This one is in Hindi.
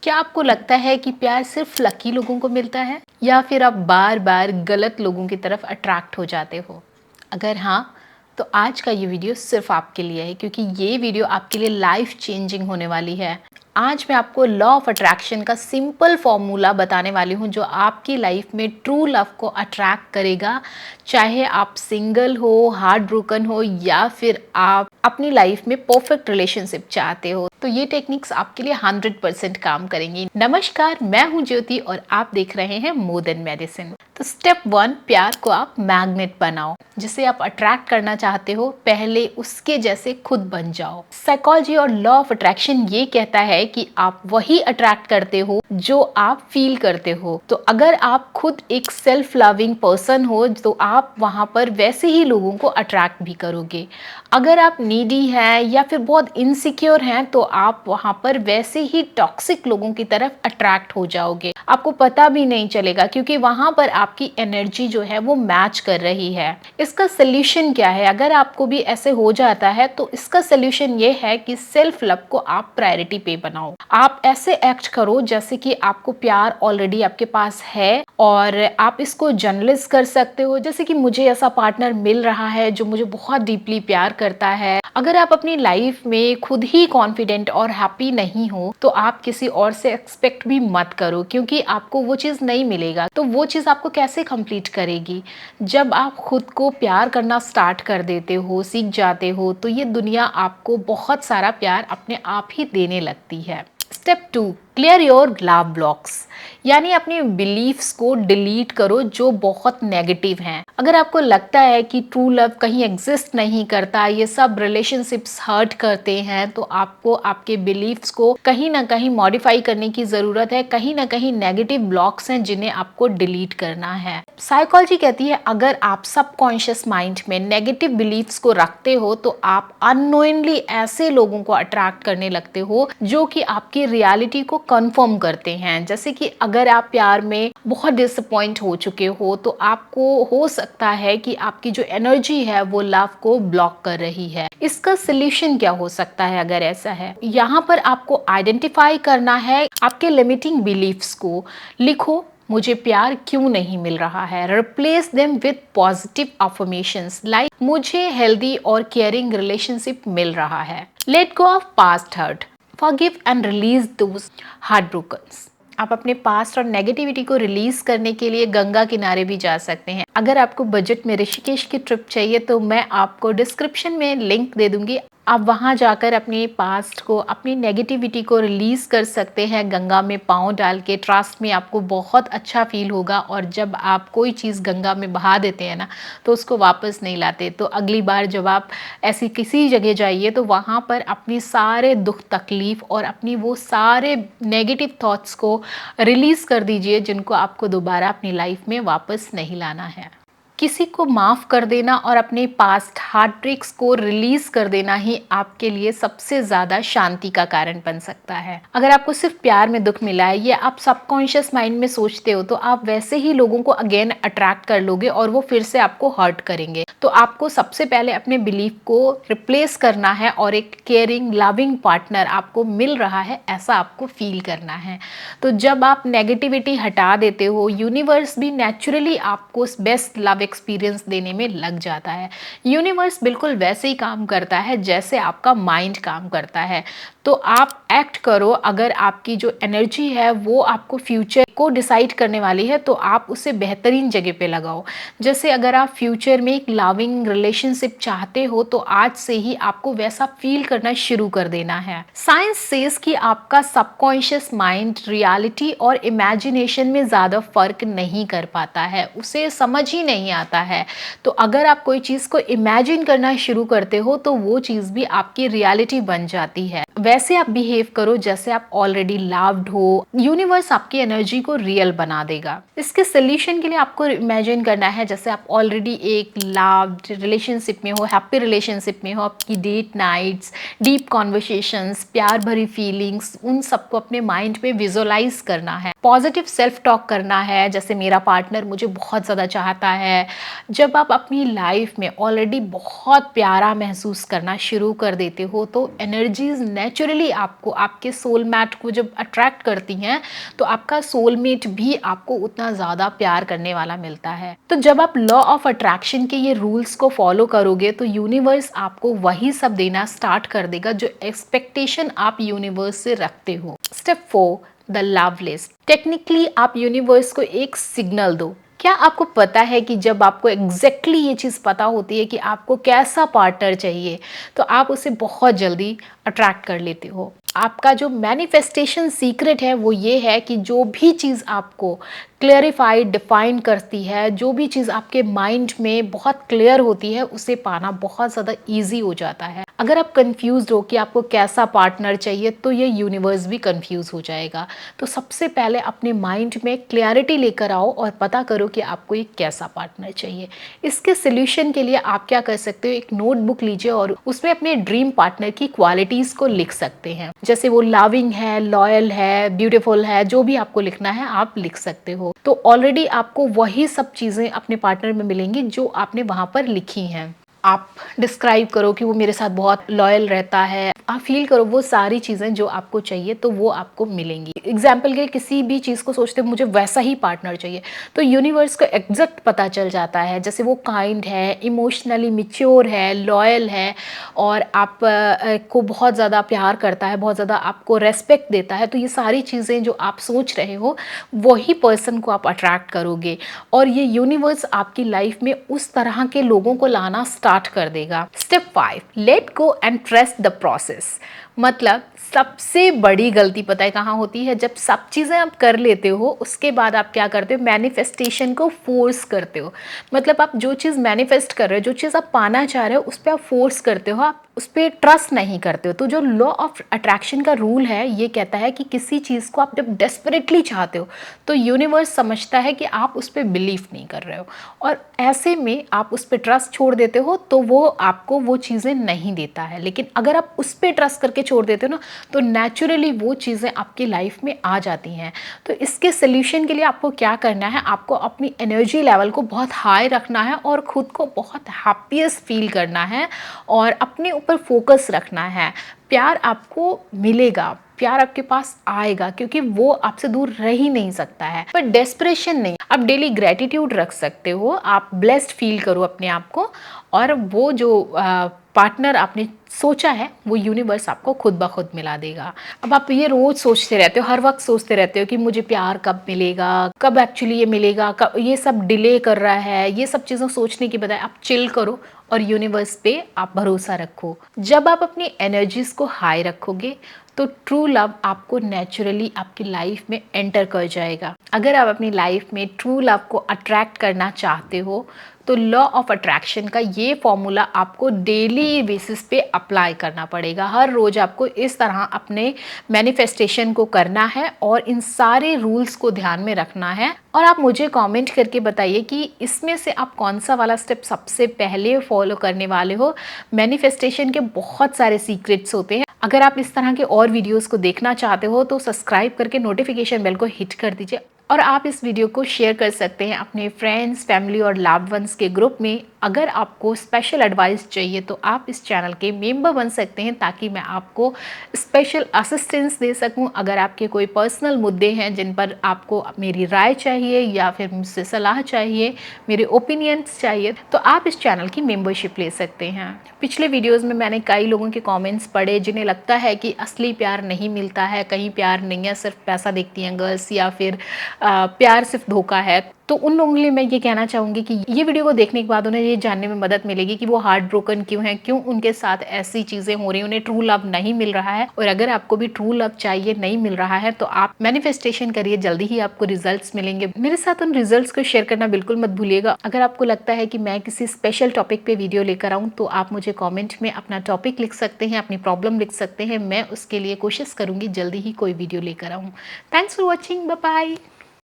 क्या आपको लगता है कि प्यार सिर्फ लकी लोगों को मिलता है या फिर आप बार बार गलत लोगों की तरफ अट्रैक्ट हो जाते हो? अगर हाँ, तो आज का ये वीडियो सिर्फ आपके लिए है क्योंकि ये वीडियो आपके लिए लाइफ चेंजिंग होने वाली है। आज मैं आपको लॉ ऑफ अट्रैक्शन का सिंपल फॉर्मूला बताने वाली हूँ जो आपकी लाइफ में ट्रू लव को अट्रैक्ट करेगा। चाहे आप सिंगल हो, हार्ट ब्रोकन हो या फिर आप अपनी लाइफ में परफेक्ट रिलेशनशिप चाहते हो, तो ये टेक्निक्स आपके लिए 100% काम करेंगी। नमस्कार, मैं हूँ ज्योति और आप देख रहे हैं मोर देन मेडिसिन। तो स्टेप 1, प्यार को आप मैग्नेट बनाओ। जिसे आप अट्रैक्ट करना चाहते हो, पहले उसके जैसे खुद बन जाओ। साइकोलॉजी और लॉ ऑफ अट्रैक्शन ये कहता है कि आप वही अट्रैक्ट करते हो जो आप फील करते हो। तो अगर आप खुद एक सेल्फ लविंग पर्सन हो तो आप वहां पर वैसे ही लोगों को अट्रैक्ट भी करोगे। अगर आप नीडी हैं या फिर बहुत इनसिक्योर हैं तो आप वहां पर वैसे ही टॉक्सिक लोगों की तरफ अट्रैक्ट हो जाओगे। आपको पता भी नहीं चलेगा क्योंकि वहां पर आपकी एनर्जी जो है वो मैच कर रही है। इसका सोल्यूशन क्या है? अगर आपको भी ऐसे हो जाता है तो इसका सोल्यूशन ये है कि सेल्फ लव को आप प्रायोरिटी पे बनाओ। आप ऐसे एक्ट करो जैसे कि आपको प्यार ऑलरेडी आपके पास है और आप इसको जर्नलाइज कर सकते हो। जैसे कि मुझे ऐसा पार्टनर मिल रहा है जो मुझे बहुत डीपली प्यार करता है। अगर आप अपनी लाइफ में खुद ही कॉन्फिडेंट और हैप्पी नहीं हो तो आप किसी और से एक्सपेक्ट भी मत करो क्योंकि आपको वो चीज़ नहीं मिलेगा। तो वो चीज़ आपको कैसे कंप्लीट करेगी? जब आप खुद को प्यार करना स्टार्ट कर देते हो, सीख जाते हो, तो ये दुनिया आपको बहुत सारा प्यार अपने आप ही देने लगती है। Step 2, clear your love blocks, यानी अपने बिलीफ्स को डिलीट करो जो बहुत नेगेटिव हैं। अगर आपको लगता है कि ट्रू लव कहीं एग्जिस्ट नहीं करता, ये सब रिलेशनशिप्स हर्ट करते हैं, तो आपको आपके बिलीफ्स को कहीं ना कहीं मॉडिफाई करने की ज़रूरत है। कहीं ना कहीं नेगेटिव ब्लॉक्स हैं जिन्हें आपको डिलीट करना है। साइकोलॉजी कहती है अगर आप सबकॉन्शियस माइंड में नेगेटिव बिलीफ्स को रखते हो तो आप अननोइंगली ऐसे लोगों को अट्रैक्ट करने लगते हो जो कि आपकी रियलिटी को कंफर्म करते हैं। जैसे कि अगर आप प्यार में बहुत डिसअपॉइंट हो चुके हो तो आपको हो सकता है कि आपकी जो एनर्जी है वो लव को ब्लॉक कर रही है। इसका सोल्यूशन क्या हो सकता है? अगर ऐसा है, यहाँ पर आपको आइडेंटिफाई करना है आपके लिमिटिंग बिलीफ्स को। लिखो, मुझे प्यार क्यों नहीं मिल रहा है। Replace them with positive affirmations like मुझे हेल्दी और केयरिंग रिलेशनशिप मिल रहा है। Let go of past hurt, forgive and release those heart brokens. आप अपने पास्ट और नेगेटिविटी को रिलीज करने के लिए गंगा किनारे भी जा सकते हैं। अगर आपको बजट में ऋषिकेश की ट्रिप चाहिए तो मैं आपको डिस्क्रिप्शन में लिंक दे दूंगी। आप वहां जाकर अपने पास्ट को, अपनी नेगेटिविटी को रिलीज कर सकते हैं गंगा में पाँव डाल के। ट्रस्ट में आपको बहुत अच्छा फील होगा। और जब आप कोई चीज़ गंगा में बहा देते हैं ना तो उसको वापस नहीं लाते। तो अगली बार जब आप ऐसी किसी जगह जाइए तो वहाँ पर अपनी सारे दुख तकलीफ और अपनी वो सारे नेगेटिव थॉट्स को रिलीज़ कर दीजिए जिनको आपको दोबारा अपनी लाइफ में वापस नहीं लाना है। किसी को माफ़ कर देना और अपने पास्ट हार्ट ब्रेक्स को रिलीज कर देना ही आपके लिए सबसे ज़्यादा शांति का कारण बन सकता है। अगर आपको सिर्फ प्यार में दुख मिला है या आप सबकॉन्शियस माइंड में सोचते हो तो आप वैसे ही लोगों को अगेन अट्रैक्ट कर लोगे और वो फिर से आपको हर्ट करेंगे। तो आपको सबसे पहले अपने बिलीफ को रिप्लेस करना है और एक केयरिंग लविंग पार्टनर आपको मिल रहा है ऐसा आपको फील करना है। तो जब आप नेगेटिविटी हटा देते हो, यूनिवर्स भी नेचुरली आपको बेस्ट लव एक्सपीरियंस देने में लग जाता है। यूनिवर्स बिल्कुल वैसे ही काम करता है जैसे आपका माइंड काम करता है। तो आप एक्ट करो। अगर आपकी जो एनर्जी है वो आपको फ्यूचर को डिसाइड करने वाली है तो आप उसे बेहतरीन जगह पे लगाओ। जैसे अगर आप फ्यूचर में एक लविंग रिलेशनशिप चाहते हो तो आज से ही आपको वैसा फील करना शुरू कर देना है। साइंस सेज कि आपका सबकॉन्शियस माइंड रियलिटी और इमेजिनेशन में ज़्यादा फर्क नहीं कर पाता है, उसे समझ ही नहीं आता है। तो अगर आप कोई चीज़ को इमेजिन करना शुरू करते हो तो वो चीज़ भी आपकी रियलिटी बन जाती है। वैसे आप बिहेव करो जैसे आप ऑलरेडी लव्ड हो। यूनिवर्स आपकी एनर्जी को रियल बना देगा। इसके सोल्यूशन के लिए आपको इमेजिन करना है जैसे आप ऑलरेडी एक लव्ड रिलेशनशिप में हो, हैप्पी रिलेशनशिप में हो। आपकी डेट नाइट्स, डीप कॉन्वर्सेशंस, प्यार भरी फीलिंग्स, उन सबको अपने माइंड में विजुअलाइज करना है। पॉजिटिव सेल्फ टॉक करना है जैसे मेरा पार्टनर मुझे बहुत ज़्यादा चाहता है। जब आप अपनी लाइफ में ऑलरेडी बहुत प्यारा महसूस करना शुरू कर देते हो तो एनर्जीज नेचुरली आपको आपके सोलमेट को जब अट्रैक्ट करती हैं तो आपका सोलमेट भी आपको उतना ज़्यादा प्यार करने वाला मिलता है। तो जब आप लॉ ऑफ अट्रैक्शन के ये रूल्स को फॉलो करोगे तो यूनिवर्स आपको वही सब देना स्टार्ट कर देगा जो एक्सपेक्टेशन आप यूनिवर्स से रखते हो। Step 4, the love list. Technically आप यूनिवर्स को एक सिग्नल दो। क्या आपको पता है कि जब आपको एग्जैक्टली ये चीज़ पता होती है कि आपको कैसा पार्टनर चाहिए तो आप उसे बहुत जल्दी अट्रैक्ट कर लेते हो। आपका जो मैनिफेस्टेशन सीक्रेट है वो ये है कि जो भी चीज़ आपको क्लियरिफाइड डिफाइन करती है, जो भी चीज़ आपके माइंड में बहुत क्लियर होती है, उसे पाना बहुत ज़्यादा ईजी हो जाता है। अगर आप कंफ्यूज हो कि आपको कैसा पार्टनर चाहिए तो ये यूनिवर्स भी कंफ्यूज हो जाएगा। तो सबसे पहले अपने माइंड में क्लैरिटी लेकर आओ और पता करो कि आपको एक कैसा पार्टनर चाहिए। इसके सोल्यूशन के लिए आप क्या कर सकते हो, एक नोटबुक लीजिए और उसमें अपने ड्रीम पार्टनर की क्वालिटीज़ को लिख सकते हैं। जैसे वो लविंग है, लॉयल है, ब्यूटीफुल है, जो भी आपको लिखना है आप लिख सकते हो। तो ऑलरेडी आपको वही सब चीज़ें अपने पार्टनर में मिलेंगी जो आपने वहाँ पर लिखी हैं। आप डिस्क्राइब करो कि वो मेरे साथ बहुत लॉयल रहता है, आप फील करो वो सारी चीज़ें जो आपको चाहिए तो वो आपको मिलेंगी। एग्जाम्पल के किसी भी चीज़ को सोचते हो मुझे वैसा ही पार्टनर चाहिए तो यूनिवर्स को एग्जैक्ट पता चल जाता है। जैसे वो काइंड है, इमोशनली मैच्योर है, लॉयल है और आप को बहुत ज़्यादा प्यार करता है, बहुत ज़्यादा आपको रेस्पेक्ट देता है, तो ये सारी चीज़ें जो आप सोच रहे हो वही पर्सन को आप अट्रैक्ट करोगे और ये यूनिवर्स आपकी लाइफ में उस तरह के लोगों को लाना स्टार्ट कर देगा। Step 5, let go and trust the process. मतलब सबसे बड़ी गलती पता है कहाँ होती है, जब सब चीज़ें आप कर लेते हो उसके बाद आप क्या करते हो, मैनिफेस्टेशन को फोर्स करते हो। मतलब आप जो चीज़ मैनिफेस्ट कर रहे हो, जो चीज़ आप पाना चाह रहे हो उस पर आप फोर्स करते हो, आप उस पर ट्रस्ट नहीं करते हो। तो जो लॉ ऑफ अट्रैक्शन का रूल है ये कहता है कि किसी चीज़ को आप जब डेस्परेटली चाहते हो तो यूनिवर्स समझता है कि आप उस पर बिलीव नहीं कर रहे हो और ऐसे में आप उस पर ट्रस्ट छोड़ देते हो तो वो आपको वो चीज़ें नहीं देता है। लेकिन अगर आप उस पर ट्रस्ट करके छोड़ देते हो ना तो नेचुरली वो चीज़ें आपकी लाइफ में आ जाती हैं। तो इसके सोल्यूशन के लिए आपको क्या करना है, आपको अपनी एनर्जी लेवल को बहुत हाई रखना है और ख़ुद को बहुत हैप्पीएस्ट फील करना है और अपने ऊपर फोकस रखना है। प्यार आपको मिलेगा, प्यार आपके पास आएगा क्योंकि वो आपसे दूर रह ही नहीं सकता है। पर डेस्परेशन नहीं, आप डेली ग्रेटिट्यूड रख सकते हो, आप ब्लेस्ड फील करो अपने आप को और वो जो पार्टनर आपने सोचा है वो यूनिवर्स आपको खुद ब खुद मिला देगा। अब आप ये रोज सोचते रहते हो, हर वक्त सोचते रहते हो कि मुझे प्यार कब मिलेगा, कब एक्चुअली ये मिलेगा, कब ये सब डिले कर रहा है। ये सब चीज़ें सोचने की बजाय आप चिल करो और यूनिवर्स पे आप भरोसा रखो। जब आप अपनी एनर्जीज को हाई रखोगे तो ट्रू लव आपको नेचुरली आपकी लाइफ में एंटर कर जाएगा। अगर आप अपनी लाइफ में ट्रू लव को अट्रैक्ट करना चाहते हो तो लॉ ऑफ अट्रैक्शन का ये फॉर्मूला आपको डेली बेसिस पे अप्लाई करना पड़ेगा। हर रोज़ आपको इस तरह अपने मैनिफेस्टेशन को करना है और इन सारे रूल्स को ध्यान में रखना है। और आप मुझे कमेंट करके बताइए कि इसमें से आप कौन सा वाला स्टेप सबसे पहले फॉलो करने वाले हो। मैनिफेस्टेशन के बहुत सारे सीक्रेट्स होते हैं। अगर आप इस तरह के और वीडियोस को देखना चाहते हो तो सब्सक्राइब करके नोटिफिकेशन बेल को हिट कर दीजिए और आप इस वीडियो को शेयर कर सकते हैं अपने फ्रेंड्स, फैमिली और लव्ड वंस के ग्रुप में। अगर आपको स्पेशल एडवाइस चाहिए तो आप इस चैनल के मेंबर बन सकते हैं ताकि मैं आपको स्पेशल असिस्टेंस दे सकूं। अगर आपके कोई पर्सनल मुद्दे हैं जिन पर आपको मेरी राय चाहिए या फिर मुझसे सलाह चाहिए, मेरे ओपिनियंस चाहिए, तो आप इस चैनल की मेंबरशिप ले सकते हैं। पिछले वीडियोज़ में मैंने कई लोगों के कॉमेंट्स पढ़े जिन्हें लगता है कि असली प्यार नहीं मिलता है, कहीं प्यार नहीं है, सिर्फ पैसा देखती हैं गर्ल्स या फिर प्यार सिर्फ धोखा है। तो उन लोगों के लिए मैं ये कहना चाहूँगी कि ये वीडियो को देखने के बाद उन्हें ये जानने में मदद मिलेगी कि वो हार्ट ब्रोकन क्यों है, क्यों उनके साथ ऐसी चीज़ें हो रही हैं, उन्हें ट्रू लव नहीं मिल रहा है। और अगर आपको भी ट्रू लव चाहिए, नहीं मिल रहा है, तो आप मैनिफेस्टेशन करिए, जल्दी ही आपको रिजल्ट्स मिलेंगे। मेरे साथ उन रिजल्ट्स को शेयर करना बिल्कुल मत भूलिएगा। अगर आपको लगता है कि मैं किसी स्पेशल टॉपिक पे वीडियो लेकर आऊँ तो आप मुझे कॉमेंट में अपना टॉपिक लिख सकते हैं, अपनी प्रॉब्लम लिख सकते हैं। मैं उसके लिए कोशिश करूँगी जल्दी ही कोई वीडियो लेकर आऊँ। Thanks for watching, bye bye.